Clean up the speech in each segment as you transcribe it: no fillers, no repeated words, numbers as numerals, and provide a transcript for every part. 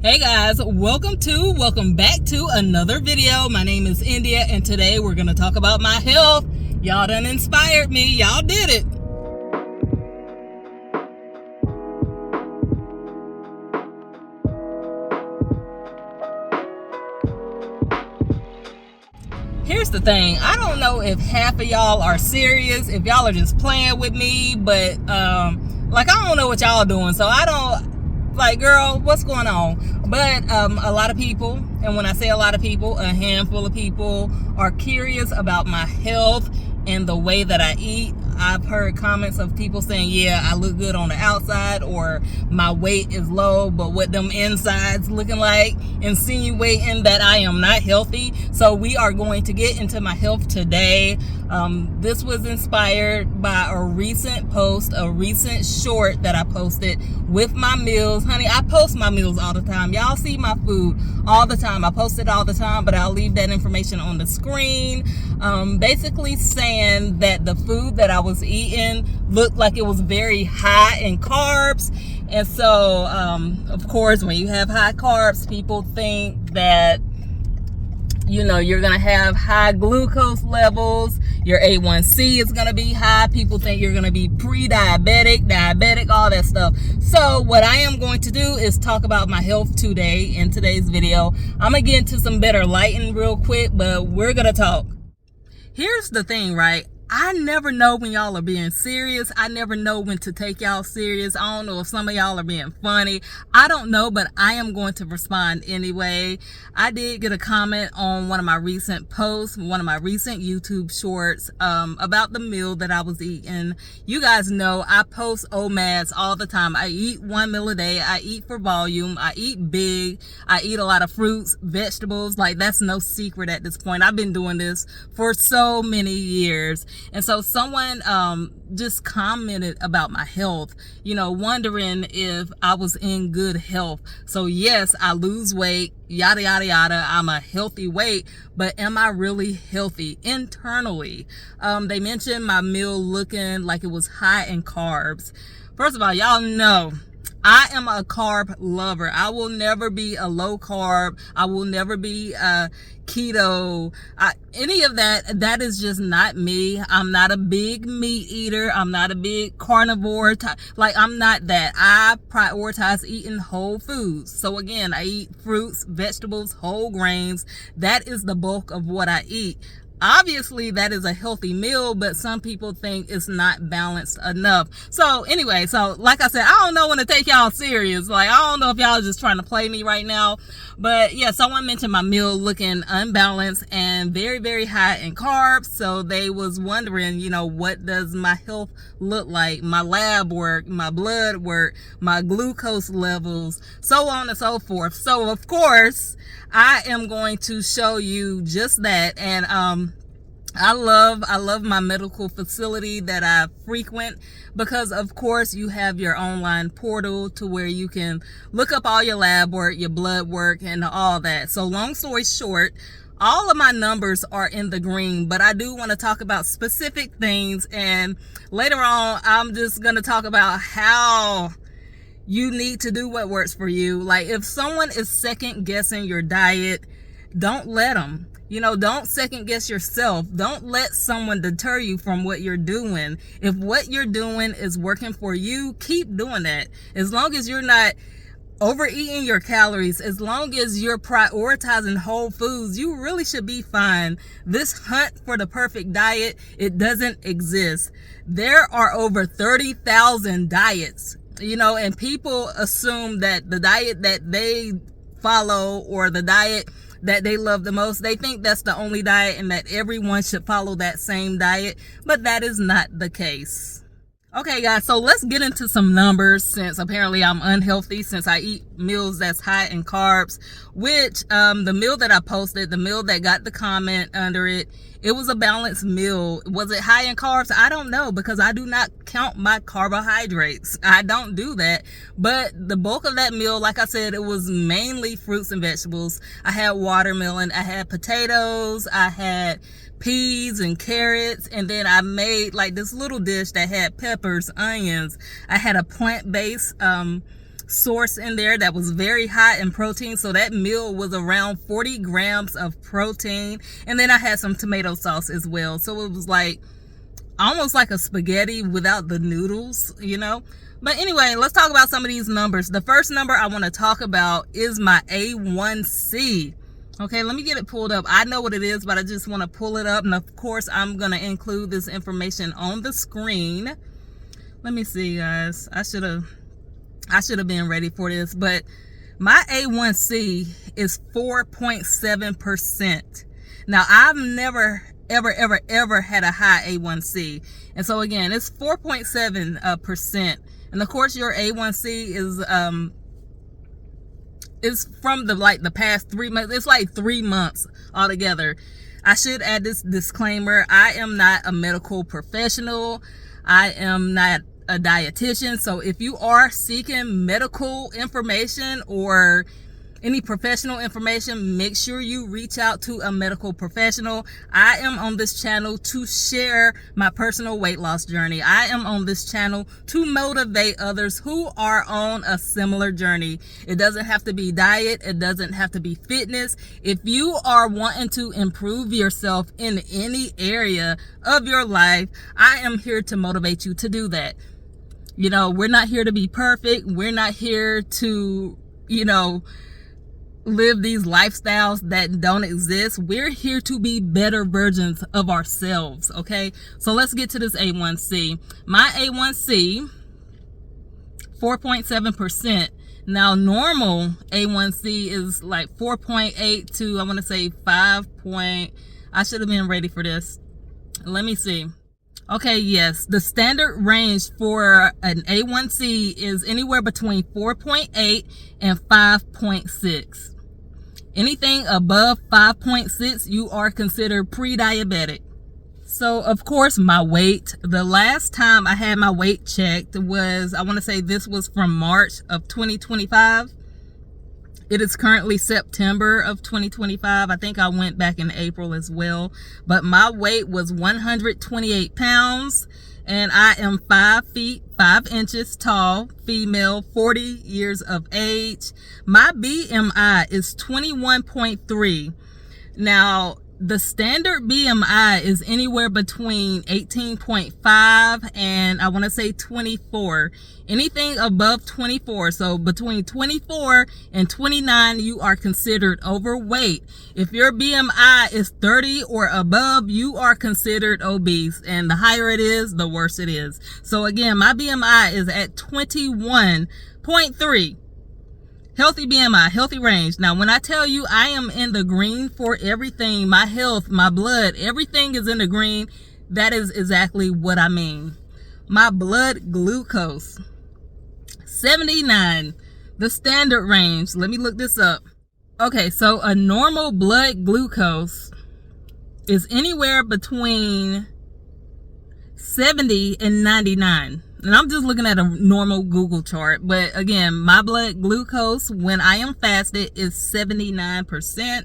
Hey guys, welcome back to another video. My name is India and today we're going to talk about my health. Y'all done inspired me. Y'all did it. Here's the thing. I don't know if half of y'all are serious, if y'all are just playing with me, but I don't know what y'all doing. So I don't girl, what's going on? But a lot of people, and when I say a lot of people, a handful of people are curious about my health and the way that I eat. I've heard comments of people saying, yeah, I look good on the outside, or my weight is low, but what them insides looking like, insinuating that I am not healthy. So we are going to get into my health today. This was inspired by a recent post, a recent short that I posted with my meals. Honey, I post my meals all the time. Y'all see my food all the time. I post it all the time, but I'll leave that information on the screen. Basically saying that the food that I was eating looked like it was very high in carbs. And so, of course, when you have high carbs, people think that, you're going to have high glucose levels. Your A1C is going to be high. People think you're going to be pre-diabetic, diabetic, all that stuff. So what I am going to do is talk about my health today in today's video. I'm going to get into some better lighting real quick, but we're going to talk. Here's the thing, right? I never know when y'all are being serious. I never know when to take y'all serious. I don't know if some of y'all are being funny. I don't know, but I am going to respond anyway. I did get a comment on one of my recent posts, one of my recent YouTube shorts, about the meal that I was eating. You guys know I post OMADs all the time. I eat one meal a day. I eat for volume. I eat big. I eat a lot of fruits, vegetables. That's no secret at this point. I've been doing this for so many years. And so someone just commented about my health, wondering if I was in good health. So yes, I lose weight, yada, yada, yada. I'm a healthy weight, but am I really healthy internally? They mentioned my meal looking like it was high in carbs. First of all, y'all know I am a carb lover. I will never be a low carb. I will never be a keto. Any of that, that is just not me. I'm not a big meat eater. I'm not a big carnivore. I'm not that. I prioritize eating whole foods. So again, I eat fruits, vegetables, whole grains. That is the bulk of what I eat. Obviously, that is a healthy meal, but some people think it's not balanced enough. So anyway, like I said, I don't know when to take y'all serious. I don't know if y'all are just trying to play me right now. But yeah, someone mentioned my meal looking unbalanced and very, very high in carbs. So they was wondering, what does my health look like? My lab work, my blood work, my glucose levels, so on and so forth. So of course, I am going to show you just that. And I love my medical facility that I frequent, because of course you have your online portal to where you can look up all your lab work, your blood work, and all that. So long story short, all of my numbers are in the green, but I do want to talk about specific things. And later on, I'm just going to talk about how you need to do what works for you. If someone is second guessing your diet, don't let them. Don't second guess yourself. Don't let someone deter you from what you're doing. If what you're doing is working for you, keep doing that. As long as you're not overeating your calories, as long as you're prioritizing whole foods, you really should be fine. This hunt for the perfect diet, it doesn't exist. There are over 30,000 diets, and people assume that the diet that they follow, or the diet that they love the most, they think that's the only diet and that everyone should follow that same diet, but that is not the case. Okay guys, so let's get into some numbers, since apparently I'm unhealthy, since I eat meals that's high in carbs, which the meal that I posted, the meal that got the comment under it, it was a balanced meal. Was it high in carbs? I don't know, because I do not count my carbohydrates. I don't do that. But the bulk of that meal, like I said, it was mainly fruits and vegetables. I had watermelon, I had potatoes, I had peas and carrots, and then I made this little dish that had peppers, onions. I had a plant-based source in there that was very high in protein. So that meal was around 40 grams of protein. And then I had some tomato sauce as well. So it was like almost like a spaghetti without the noodles, you know. But anyway, let's talk about some of these numbers. The first number I want to talk about is my A1C. Okay, let me get it pulled up. I know what it is, but I just want to pull it up. And of course, I'm going to include this information on the screen. Let me see, guys. I should have been ready for this, but my A1C is 4.7%. Now, I've never ever had a high A1C. And so again, it's 4.7%. And of course your A1C is from the past 3 months. It's like 3 months altogether. I should add this disclaimer. I am not a medical professional. I am not a dietitian. So if you are seeking medical information or any professional information, make sure you reach out to a medical professional. I am on this channel to share my personal weight loss journey. I am on this channel to motivate others who are on a similar journey. It doesn't have to be diet. It doesn't have to be fitness. If you are wanting to improve yourself in any area of your life, I am here to motivate you to do that. You know, we're not here to be perfect. We're not here to, live these lifestyles that don't exist. We're here to be better versions of ourselves. Okay, so let's get to this A1C. My A1C, 4.7%. Now normal A1C is like 4.8 to, I want to say 5. I should have been ready for this. Let me see. Okay, yes, the standard range for an A1C is anywhere between 4.8 and 5.6. Anything above 5.6, you are considered pre-diabetic. So, of course, my weight. The last time I had my weight checked was, I want to say this was from March of 2025. It is currently September of 2025. I think I went back in April as well. But my weight was 128 pounds. And I am 5 feet 5 inches tall, female, 40 years of age. My BMI is 21.3. Now, the standard BMI is anywhere between 18.5 and I want to say 24. Anything above 24, so between 24 and 29, you are considered overweight. If your BMI is 30 or above, you are considered obese. And the higher it is, the worse it is. So again, my BMI is at 21.3. Healthy BMI, healthy range. Now, when I tell you I am in the green for everything, my health, my blood, everything is in the green, that is exactly what I mean. My blood glucose, 79, the standard range. Let me look this up. Okay, so a normal blood glucose is anywhere between 70 and 99. And I'm just looking at a normal Google chart. But again, my blood glucose when I am fasted is 79%.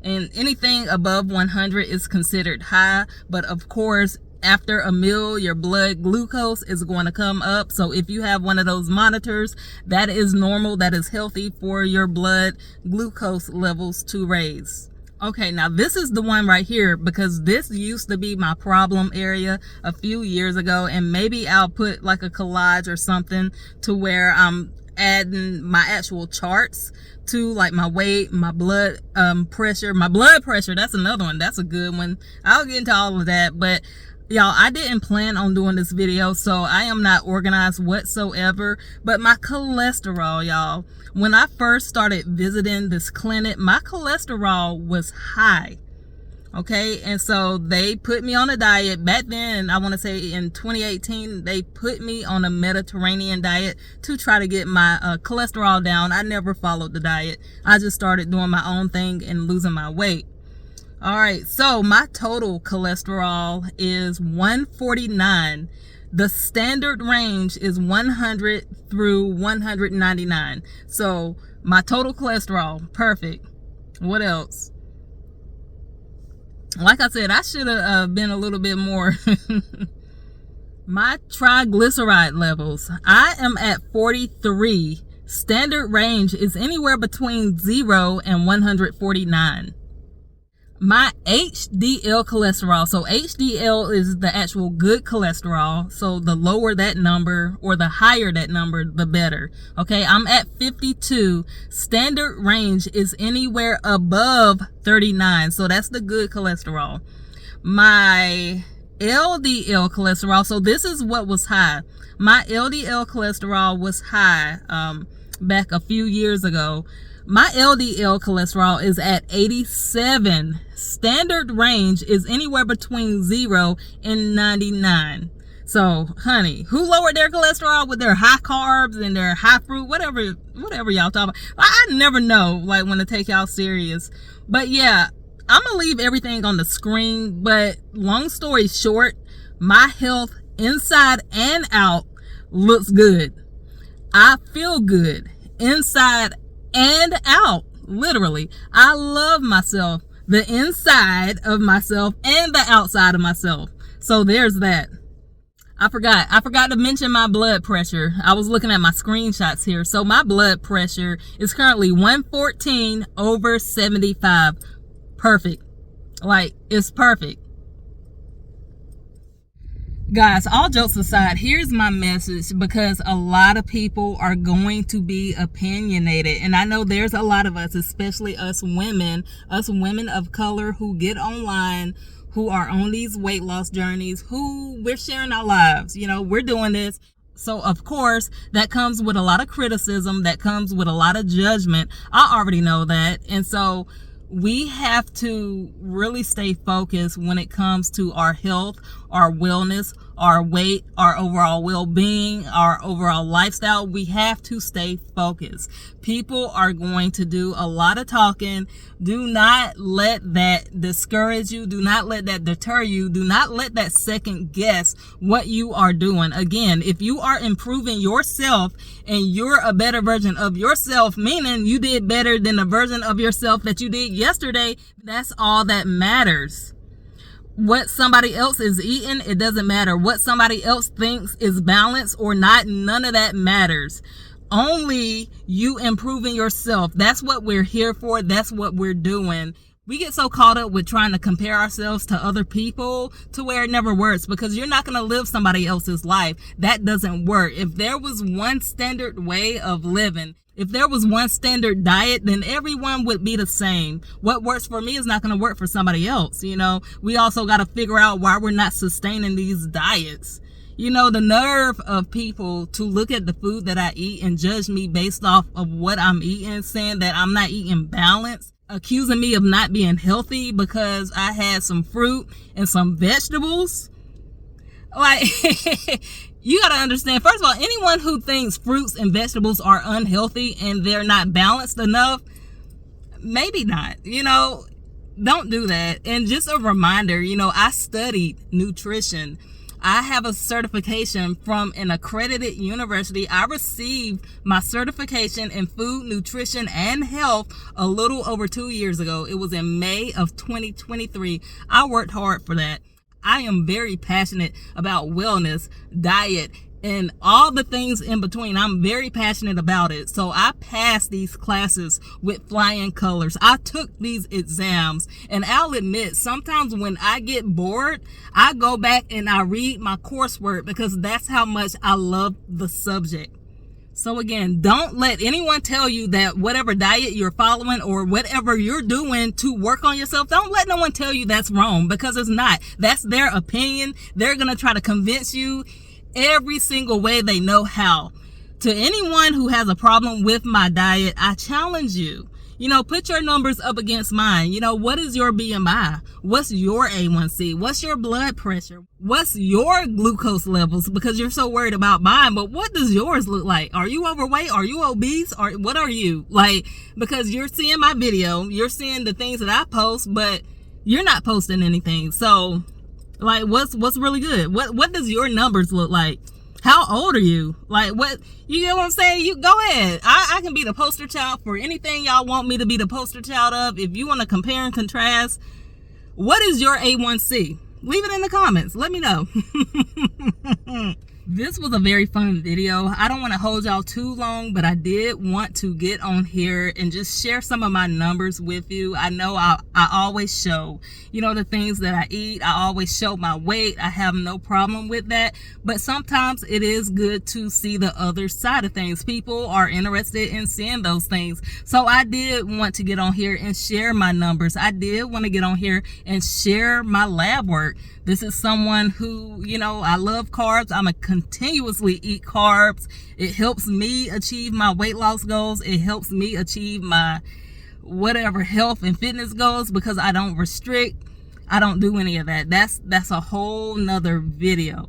And anything above 100 is considered high. But of course, after a meal, your blood glucose is going to come up. So if you have one of those monitors, that is normal. That is healthy for your blood glucose levels to raise. Okay, now this is the one right here because this used to be my problem area a few years ago, and maybe I'll put like a collage or something to where I'm adding my actual charts to like my weight, my blood pressure. My blood pressure, that's another one. That's a good one. I'll get into all of that, but y'all, I didn't plan on doing this video, so I am not organized whatsoever. But my cholesterol, y'all, when I first started visiting this clinic, my cholesterol was high. Okay, and so they put me on a diet. Back then, I want to say in 2018, they put me on a Mediterranean diet to try to get my cholesterol down. I never followed the diet. I just started doing my own thing and losing my weight. All right, so my total cholesterol is 149. The standard range is 100 through 199. So my total cholesterol, perfect. What else? Like I said, I should have been a little bit more. My triglyceride levels, I am at 43 Standard range is anywhere between 0 and 149. My HDL cholesterol, so HDL is the actual good cholesterol, so the lower that number or the higher that number, the better. Okay, I'm at 52. Standard range is anywhere above 39, so that's the good cholesterol. My LDL cholesterol, so this is what was high. My LDL cholesterol was high back a few years ago. My LDL cholesterol is at 87. Standard range is anywhere between 0 and 99. So, honey, who lowered their cholesterol with their high carbs and their high fruit, whatever y'all talk about? I never know, like, when to take y'all serious. But yeah, I'm gonna leave everything on the screen. But long story short, my health inside and out looks good. I feel good inside and out, literally. I love myself, the inside of myself and the outside of myself. So there's that. I forgot to mention my blood pressure. I was looking at my screenshots here. So my blood pressure is currently 114/75. Perfect. Like, it's perfect. Guys, all jokes aside, here's my message, because a lot of people are going to be opinionated. And I know there's a lot of us, especially us women of color who get online, who are on these weight loss journeys, who we're sharing our lives. You know, we're doing this. So, of course, that comes with a lot of criticism. That comes with a lot of judgment. I already know that. And so we have to really stay focused when it comes to our health, our wellness, our weight, our overall well-being, our overall lifestyle. We have to stay focused. People are going to do a lot of talking. Do not let that discourage you. Do not let that deter you. Do not let that second guess what you are doing. Again, if you are improving yourself and you're a better version of yourself, meaning you did better than the version of yourself that you did yesterday, that's all that matters. What somebody else is eating, it doesn't matter. What somebody else thinks is balanced or not, none of that matters. Only you improving yourself. That's what we're here for. That's what we're doing. We get so caught up with trying to compare ourselves to other people to where it never works, because you're not going to live somebody else's life. That doesn't work. If there was one standard way of living, if there was one standard diet, then everyone would be the same. What works for me is not going to work for somebody else. You know, we also got to figure out why we're not sustaining these diets. You know, the nerve of people to look at the food that I eat and judge me based off of what I'm eating, saying that I'm not eating balanced, accusing me of not being healthy because I had some fruit and some vegetables. Like, you got to understand, first of all, anyone who thinks fruits and vegetables are unhealthy and they're not balanced enough, maybe not, you know, don't do that. And just a reminder, you know, I studied nutrition. I have a certification from an accredited university. I received my certification in food, nutrition, and health a little over 2 years ago. It was in May of 2023. I worked hard for that. I am very passionate about wellness, diet, and all the things in between. I'm very passionate about it. So I passed these classes with flying colors. I took these exams, and I'll admit, sometimes when I get bored, I go back and I read my coursework because that's how much I love the subject. So again, don't let anyone tell you that whatever diet you're following or whatever you're doing to work on yourself, don't let no one tell you that's wrong, because it's not. That's their opinion. They're going to try to convince you every single way they know how. To anyone who has a problem with my diet, I challenge you. You know, put your numbers up against mine. You know, what is your BMI? What's your A1C? What's your blood pressure? What's your glucose levels? Because you're so worried about mine, but what does yours look like? Are you overweight? Are you obese? Or what are you? Like, because you're seeing my video, you're seeing the things that I post, but you're not posting anything. So, like, what's really good? What does your numbers look like? How old are you? Like, what, you know what I'm saying? You go ahead. I can be the poster child for anything y'all want me to be the poster child of. If you want to compare and contrast, what is your A1C? Leave it in the comments. Let me know. This was a very fun video. I don't want to hold y'all too long, but I did want to get on here and just share some of my numbers with you. I know I always show, you know, the things that I eat. I always show my weight. I have no problem with that. But sometimes it is good to see the other side of things. People are interested in seeing those things. So I did want to get on here and share my numbers. I did want to get on here and share my lab work. This is someone who, you know, I love carbs. I'm a continuously eat carbs. It helps me achieve my weight loss goals. It helps me achieve my whatever health and fitness goals because I don't restrict. I don't do any of that. That's a whole nother video.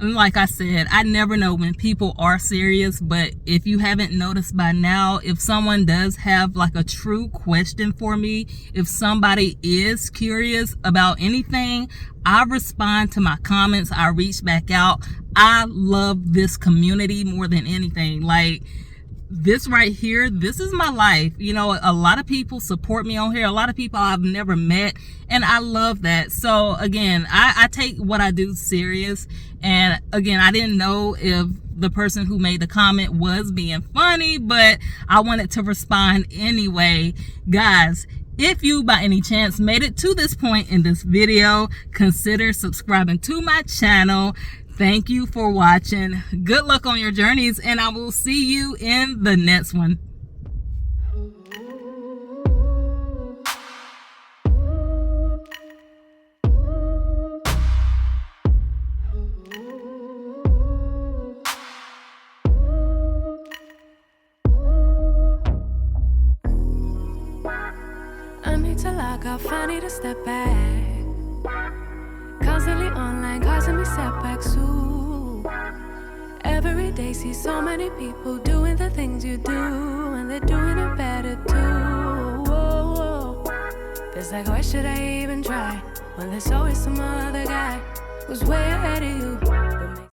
And like I said, I never know when people are serious, but if you haven't noticed by now, if someone does have like a true question for me, if somebody is curious about anything, I respond to my comments. I reach back out. I love this community more than anything. Like, this right here, this is my life. You know, a lot of people support me on here. A lot of people I've never met, and I love that. So again, I take what I do serious. And again, I didn't know if the person who made the comment was being funny, but I wanted to respond anyway. Guys, if you by any chance made it to this point in this video, consider subscribing to my channel. Thank you for watching. Good luck on your journeys, and I will see you in the next one. I need to log off, I need to step back. Constantly online, causing me setbacks too. Every day see so many people doing the things you do, and they're doing it better too. Whoa. It's like, why should I even try when there's always some other guy who's way